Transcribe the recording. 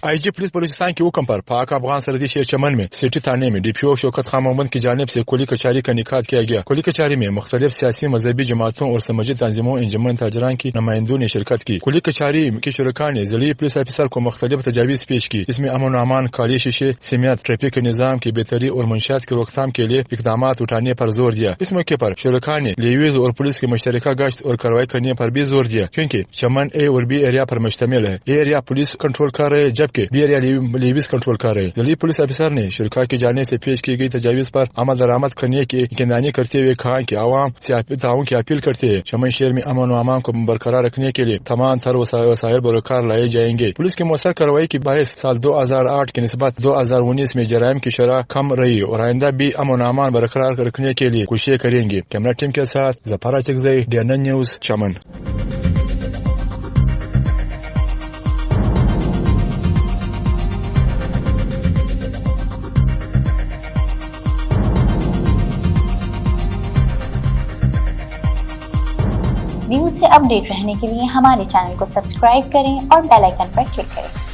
IG police Balochistan के हुक्म पर पाक अफगान सरहदी शेर चमन में सिटी थाने में डीपीओ शौकत खान मोहम्मद की जानिब से कुली कचहरी का इनेकाद किया गया। कुली कचहरी में मुख्तलिफ सियासी मजहबी जमातों और समजी तंजीमों इंजमन ताजरान की नुमाइंदों ने शिरकत की। कुली कचहरी के शुरका ने जिले पुलिस ऑफिसर को मुख्तलिफ तजावीज पेश की। इसमें अमन अमान, काली शीशे समेत ट्रैफिक के निजाम की बेहतरी और मुंशियात की रोकथाम के लिए इकदाम उठाने पर जोर दिया। इस मौके पर शुरका ने लेवीज और पुलिस की मुश्तरका गश्त और कार्रवाई करने पर भी जोर दिया, क्योंकि चमन ए और बी एरिया पर मुश्तमिल है। ए एरिया पुलिस कंट्रोल कर रहे जबकि बी एरिया लेवीज कंट्रोल कर रहे। जिले पुलिस ऑफिसर ने शुरका की जाने से पेश की गई तजावीज पर अमल दरामद करने की यकीनदानी करते हुए कहा कि आवाम से ताउन की अपील करते हैं। चमन शहर में अमन व अमान को बरकरार रखने के लिए तमाम तर वसाइल बरकरार लाए जाएंगे। पुलिस की मौसर कार्रवाई की बायस साल 2008 की निस्बत 2019 में जराइम की शरह कम रही और आइंदा भी अमन अमान बरकरार रखने के लिए कोशिश करेंगे। कैमरा टीम के साथ जफर चकजई, DNN न्यूज, चमन। न्यूज़ से अपडेट रहने के लिए हमारे चैनल को सब्सक्राइब करें और बेल आइकन पर क्लिक करें।